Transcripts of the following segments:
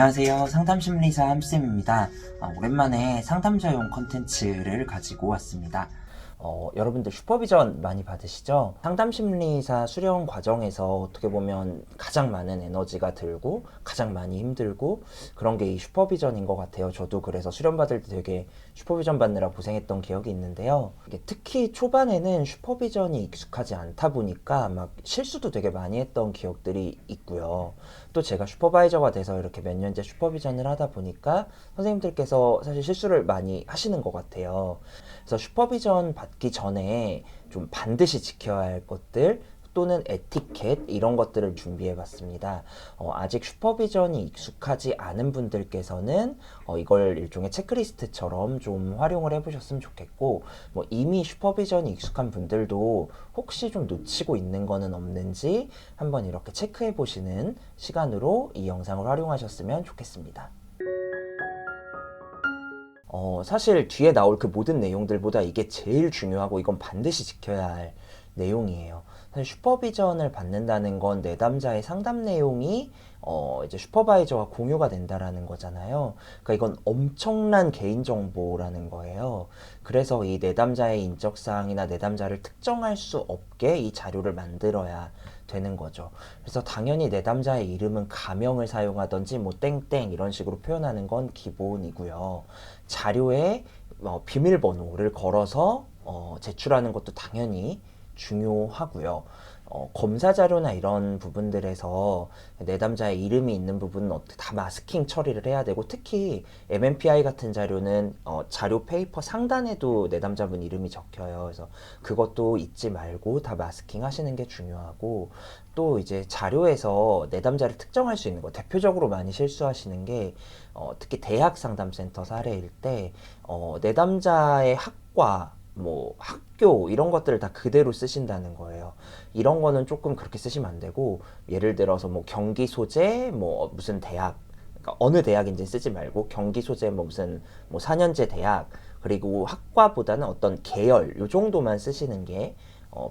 안녕하세요. 상담심리사 함쌤입니다. 오랜만에 상담자용 컨텐츠를 가지고 왔습니다. 여러분들 슈퍼비전 많이 받으시죠? 상담심리사 수련 과정에서 어떻게 보면 가장 많은 에너지가 들고 가장 많이 힘들고 그런 게 이 슈퍼비전인 것 같아요. 저도 그래서 수련 받을 때 되게 슈퍼비전 받느라 고생했던 기억이 있는데요. 특히 초반에는 슈퍼비전이 익숙하지 않다 보니까 막 실수도 되게 많이 했던 기억들이 있고요. 또 제가 슈퍼바이저가 돼서 이렇게 몇 년째 슈퍼비전을 하다 보니까 선생님들께서 사실 실수를 많이 하시는 것 같아요. 그래서 슈퍼비전 받기 전에 좀 반드시 지켜야 할 것들 또는 에티켓 이런 것들을 준비해 봤습니다. 아직 슈퍼비전이 익숙하지 않은 분들께서는 이걸 일종의 체크리스트처럼 좀 활용을 해보셨으면 좋겠고, 이미 슈퍼비전이 익숙한 분들도 혹시 좀 놓치고 있는 거는 없는지 한번 이렇게 체크해 보시는 시간으로 이 영상을 활용하셨으면 좋겠습니다. 사실 뒤에 나올 그 모든 내용들보다 이게 제일 중요하고 이건 반드시 지켜야 할 내용이에요. 사실 슈퍼비전을 받는다는 건 내담자의 상담 내용이 이제 슈퍼바이저와 공유가 된다라는 거잖아요. 그러니까 이건 엄청난 개인정보라는 거예요. 그래서 이 내담자의 인적사항이나 내담자를 특정할 수 없게 이 자료를 만들어야 되는 거죠. 그래서 당연히 내담자의 이름은 가명을 사용하든지 뭐 땡땡 이런 식으로 표현하는 건 기본이고요. 자료에 비밀번호를 걸어서 제출하는 것도 당연히 중요하고요. 검사 자료나 이런 부분들에서 내담자의 이름이 있는 부분은 다 마스킹 처리를 해야 되고, 특히 MMPI 같은 자료는 자료 페이퍼 상단에도 내담자분 이름이 적혀요. 그래서 그것도 잊지 말고 다 마스킹 하시는 게 중요하고, 또 이제 자료에서 내담자를 특정할 수 있는 거, 대표적으로 많이 실수하시는 게 특히 대학 상담센터 사례일 때 내담자의 학과 학교 이런 것들을 다 그대로 쓰신다는 거예요. 이런 거는 조금 그렇게 쓰시면 안 되고, 예를 들어서 경기 소재 무슨 대학, 그러니까 어느 대학인지 쓰지 말고 경기 소재 무슨 4년제 대학, 그리고 학과보다는 어떤 계열 요 정도만 쓰시는 게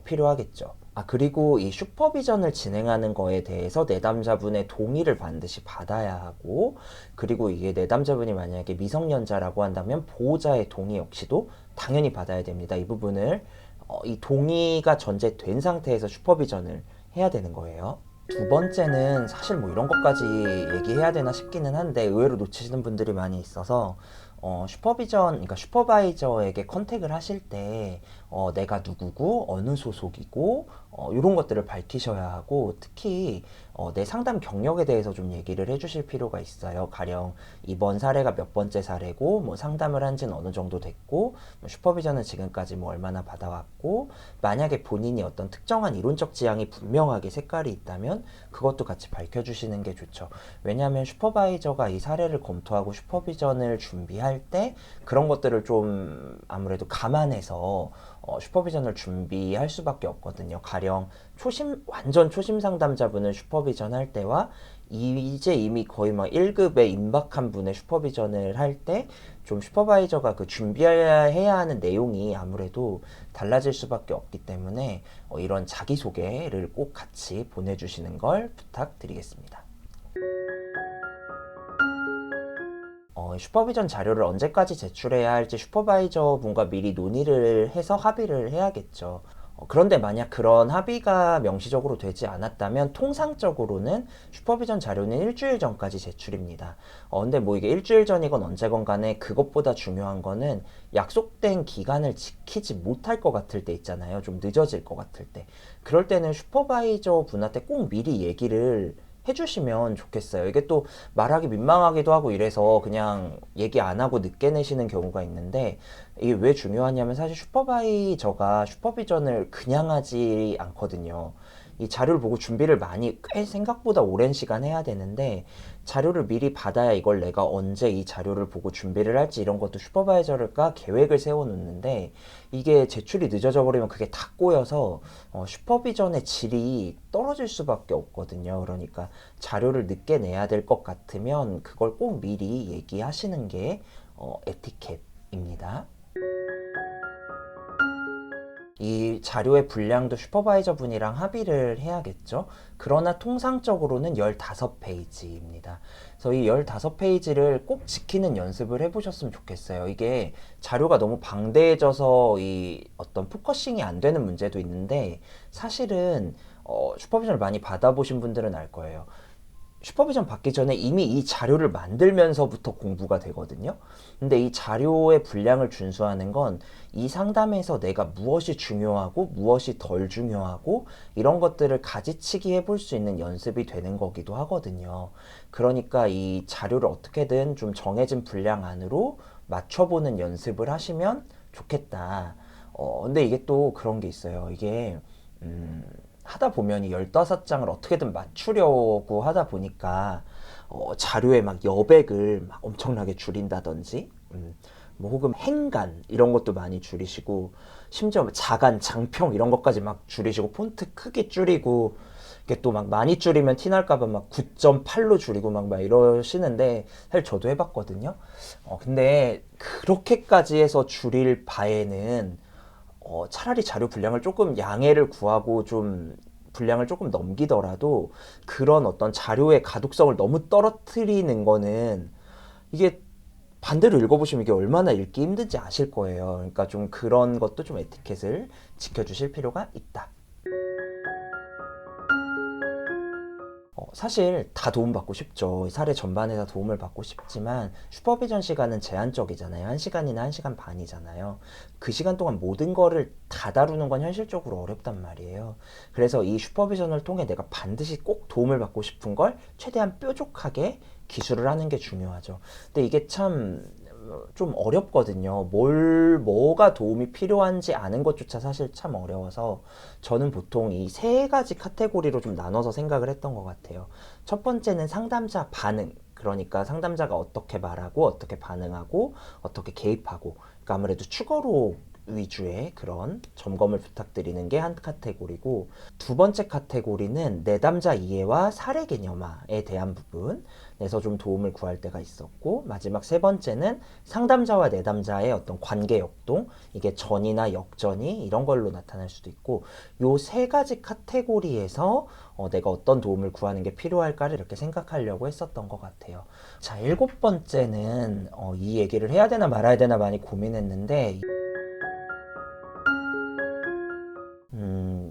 필요하겠죠. 그리고 이 슈퍼비전을 진행하는 거에 대해서 내담자분의 동의를 반드시 받아야 하고, 그리고 이게 내담자분이 만약에 미성년자라고 한다면 보호자의 동의 역시도 당연히 받아야 됩니다. 이 부분을 이 동의가 전제된 상태에서 슈퍼비전을 해야 되는 거예요. 두 번째는 사실 이런 것까지 얘기해야 되나 싶기는 한데 의외로 놓치시는 분들이 많이 있어서, 슈퍼비전, 그러니까 슈퍼바이저에게 컨택을 하실 때 내가 누구고 어느 소속이고 이런 것들을 밝히셔야 하고, 특히 내 상담 경력에 대해서 좀 얘기를 해주실 필요가 있어요. 가령 이번 사례가 몇 번째 사례고 상담을 한 지는 어느 정도 됐고 슈퍼비전은 지금까지 얼마나 받아왔고, 만약에 본인이 어떤 특정한 이론적 지향이 분명하게 색깔이 있다면 그것도 같이 밝혀주시는 게 좋죠. 왜냐하면 슈퍼바이저가 이 사례를 검토하고 슈퍼비전을 준비할 때 그런 것들을 좀 아무래도 감안해서 슈퍼비전을 준비할 수밖에 없거든요. 가령 완전 초심 상담자분을 슈퍼비전 할 때와 이제 이미 거의 1급에 임박한 분의 슈퍼비전을 할 때 좀 슈퍼바이저가 그 준비해야 하는 내용이 아무래도 달라질 수밖에 없기 때문에 이런 자기소개를 꼭 같이 보내주시는 걸 부탁드리겠습니다. 슈퍼비전 자료를 언제까지 제출해야 할지 슈퍼바이저 분과 미리 논의를 해서 합의를 해야겠죠. 그런데 만약 그런 합의가 명시적으로 되지 않았다면 통상적으로는 슈퍼비전 자료는 일주일 전까지 제출입니다. 근데 이게 일주일 전이건 언제건 간에 그것보다 중요한 거는 약속된 기간을 지키지 못할 것 같을 때 있잖아요. 좀 늦어질 것 같을 때. 그럴 때는 슈퍼바이저 분한테 꼭 미리 얘기를 해주시면 좋겠어요. 이게 또 말하기 민망하기도 하고 이래서 그냥 얘기 안 하고 늦게 내시는 경우가 있는데, 이게 왜 중요하냐면 사실 슈퍼바이저가 슈퍼비전을 그냥 하지 않거든요. 이 자료를 보고 준비를 꽤 생각보다 오랜 시간 해야 되는데, 자료를 미리 받아야 이걸 내가 언제 이 자료를 보고 준비를 할지 이런 것도 슈퍼바이저가 계획을 세워놓는데, 이게 제출이 늦어져 버리면 그게 다 꼬여서 슈퍼비전의 질이 떨어질 수밖에 없거든요. 그러니까 자료를 늦게 내야 될 것 같으면 그걸 꼭 미리 얘기하시는 게 에티켓입니다. 이 자료의 분량도 슈퍼바이저 분이랑 합의를 해야겠죠. 그러나 통상적으로는 15페이지입니다. 그래서 이 15페이지를 꼭 지키는 연습을 해보셨으면 좋겠어요. 이게 자료가 너무 방대해져서 이 어떤 포커싱이 안 되는 문제도 있는데, 사실은 슈퍼비전을 많이 받아보신 분들은 알 거예요. 슈퍼비전 받기 전에 이미 이 자료를 만들면서부터 공부가 되거든요. 근데 이 자료의 분량을 준수하는 건 이 상담에서 내가 무엇이 중요하고 무엇이 덜 중요하고 이런 것들을 가지치기 해볼 수 있는 연습이 되는 거기도 하거든요. 그러니까 이 자료를 어떻게든 좀 정해진 분량 안으로 맞춰보는 연습을 하시면 좋겠다. 근데 이게 또 그런 게 있어요. 이게 하다 보면 이 15장을 어떻게든 맞추려고 하다 보니까 자료에 막 여백을 막 엄청나게 줄인다든지 뭐 혹은 행간 이런 것도 많이 줄이시고, 심지어 자간, 장평 이런 것까지 막 줄이시고, 폰트 크기 줄이고, 이게 또 막 많이 줄이면 티날까봐 막 9.8로 줄이고 막 이러시는데, 사실 저도 해봤거든요. 근데 그렇게까지 해서 줄일 바에는 차라리 자료 분량을 조금 양해를 구하고 좀 분량을 조금 넘기더라도 그런 어떤 자료의 가독성을 너무 떨어뜨리는 거는, 이게 반대로 읽어보시면 이게 얼마나 읽기 힘든지 아실 거예요. 그러니까 좀 그런 것도 좀 에티켓을 지켜주실 필요가 있다. 사실 다 도움받고 싶죠. 사례 전반에 다 도움을 받고 싶지만 슈퍼비전 시간은 제한적이잖아요. 1시간이나 1시간 반이잖아요. 그 시간 동안 모든 거를 다 다루는 건 현실적으로 어렵단 말이에요. 그래서 이 슈퍼비전을 통해 내가 반드시 꼭 도움을 받고 싶은 걸 최대한 뾰족하게 기술을 하는 게 중요하죠. 근데 이게 참 좀 어렵거든요. 뭐가 도움이 필요한지 아는 것조차 사실 참 어려워서 저는 보통 이 세 가지 카테고리로 좀 나눠서 생각을 했던 것 같아요. 첫 번째는 상담자 반응. 그러니까 상담자가 어떻게 말하고 어떻게 반응하고 어떻게 개입하고, 그러니까 아무래도 추가로 위주의 그런 점검을 부탁드리는 게 한 카테고리고, 두 번째 카테고리는 내담자 이해와 사례 개념화에 대한 부분에서 좀 도움을 구할 때가 있었고, 마지막 세 번째는 상담자와 내담자의 어떤 관계 역동, 이게 전이나 역전이 이런 걸로 나타날 수도 있고, 요 세 가지 카테고리에서 내가 어떤 도움을 구하는 게 필요할까를 이렇게 생각하려고 했었던 것 같아요. 자, 일곱 번째는 이 얘기를 해야 되나 말아야 되나 많이 고민했는데,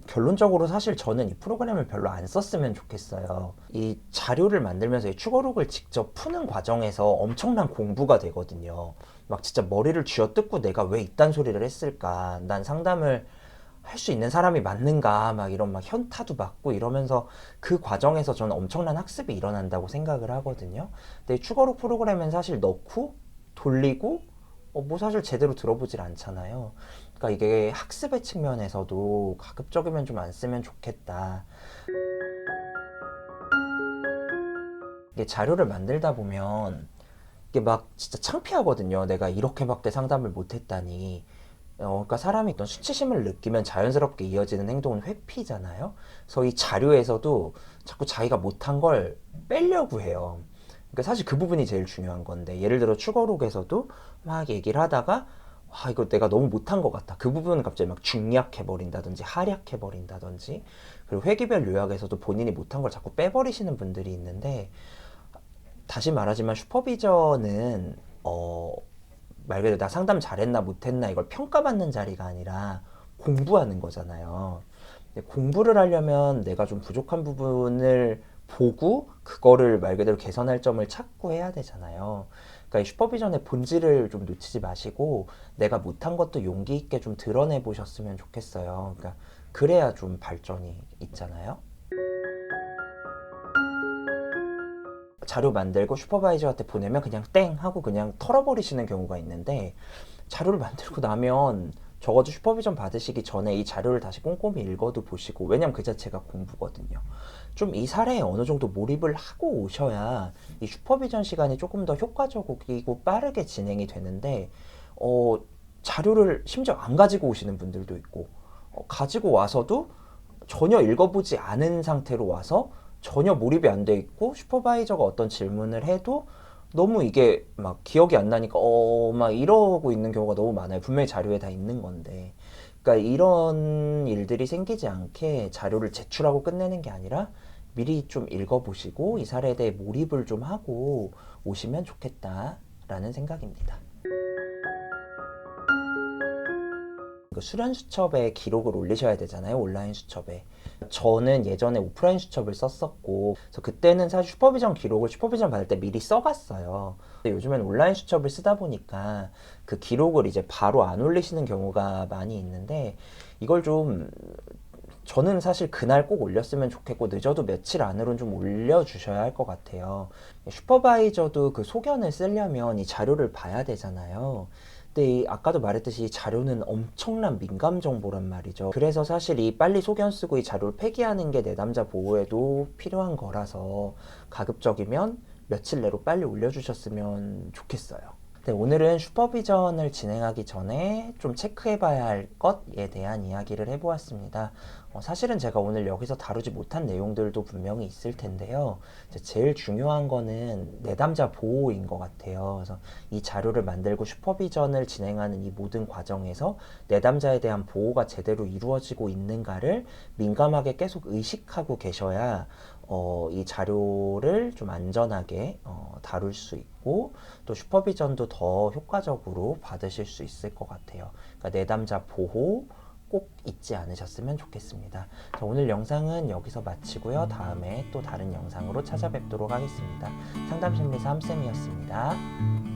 결론적으로 사실 저는 이 프로그램을 별로 안 썼으면 좋겠어요. 이 자료를 만들면서 이 추거록을 직접 푸는 과정에서 엄청난 공부가 되거든요. 막 진짜 머리를 쥐어뜯고 내가 왜 이딴 소리를 했을까? 난 상담을 할 수 있는 사람이 맞는가? 막 이런 막 현타도 맞고 이러면서 그 과정에서 저는 엄청난 학습이 일어난다고 생각을 하거든요. 근데 이 추거록 프로그램은 사실 넣고 돌리고 뭐 사실 제대로 들어보질 않잖아요. 그러니까 이게 학습의 측면에서도 가급적이면 좀 안 쓰면 좋겠다. 이게 자료를 만들다 보면 이게 막 진짜 창피하거든요. 내가 이렇게밖에 상담을 못했다니. 그러니까 사람이 어떤 수치심을 느끼면 자연스럽게 이어지는 행동은 회피잖아요. 그래서 이 자료에서도 자꾸 자기가 못한 걸 빼려고 해요. 그러니까 사실 그 부분이 제일 중요한 건데, 예를 들어 추가록에서도 막 얘기를 하다가 이거 내가 너무 못한 것 같다. 그 부분은 갑자기 막 중략해버린다든지 하략해버린다든지, 그리고 회기별 요약에서도 본인이 못한 걸 자꾸 빼버리시는 분들이 있는데, 다시 말하지만 슈퍼비전은 말 그대로 나 상담 잘했나 못했나 이걸 평가받는 자리가 아니라 공부하는 거잖아요. 근데 공부를 하려면 내가 좀 부족한 부분을 보고 그거를 말 그대로 개선할 점을 찾고 해야 되잖아요. 그러니까 이 슈퍼비전의 본질을 좀 놓치지 마시고 내가 못한 것도 용기 있게 좀 드러내 보셨으면 좋겠어요. 그러니까 그래야 좀 발전이 있잖아요. 자료 만들고 슈퍼바이저한테 보내면 그냥 땡 하고 그냥 털어버리시는 경우가 있는데, 자료를 만들고 나면 적어도 슈퍼비전 받으시기 전에 이 자료를 다시 꼼꼼히 읽어도 보시고, 왜냐면 그 자체가 공부거든요. 좀 이 사례에 어느 정도 몰입을 하고 오셔야 이 슈퍼비전 시간이 조금 더 효과적이고 빠르게 진행이 되는데, 자료를 심지어 안 가지고 오시는 분들도 있고, 가지고 와서도 전혀 읽어보지 않은 상태로 와서 전혀 몰입이 안 돼 있고, 슈퍼바이저가 어떤 질문을 해도 너무 이게 막 기억이 안 나니까 막 이러고 있는 경우가 너무 많아요. 분명히 자료에 다 있는 건데. 그러니까 이런 일들이 생기지 않게 자료를 제출하고 끝내는 게 아니라 미리 좀 읽어보시고 이 사례에 대해 몰입을 좀 하고 오시면 좋겠다라는 생각입니다. 그 수련 수첩에 기록을 올리셔야 되잖아요, 온라인 수첩에. 저는 예전에 오프라인 수첩을 썼었고, 그래서 그때는 사실 슈퍼비전 기록을 슈퍼비전 받을 때 미리 써갔어요. 근데 요즘엔 온라인 수첩을 쓰다 보니까 그 기록을 이제 바로 안 올리시는 경우가 많이 있는데, 이걸 좀 저는 사실 그날 꼭 올렸으면 좋겠고 늦어도 며칠 안으로는 좀 올려주셔야 할 것 같아요. 슈퍼바이저도 그 소견을 쓰려면 이 자료를 봐야 되잖아요. 근데 아까도 말했듯이 이 자료는 엄청난 민감 정보란 말이죠. 그래서 사실 이 빨리 소견 쓰고 이 자료를 폐기하는 게 내담자 보호에도 필요한 거라서 가급적이면 며칠 내로 빨리 올려주셨으면 좋겠어요. 네, 오늘은 슈퍼비전을 진행하기 전에 좀 체크해봐야 할 것에 대한 이야기를 해보았습니다. 사실은 제가 오늘 여기서 다루지 못한 내용들도 분명히 있을 텐데요. 제일 중요한 거는 내담자 보호인 것 같아요. 그래서 이 자료를 만들고 슈퍼비전을 진행하는 이 모든 과정에서 내담자에 대한 보호가 제대로 이루어지고 있는가를 민감하게 계속 의식하고 계셔야 이 자료를 좀 안전하게 다룰 수 있고 또 슈퍼비전도 더 효과적으로 받으실 수 있을 것 같아요. 그러니까 내담자 보호 꼭 잊지 않으셨으면 좋겠습니다. 자, 오늘 영상은 여기서 마치고요. 다음에 또 다른 영상으로 찾아뵙도록 하겠습니다. 상담심리사 함쌤이었습니다.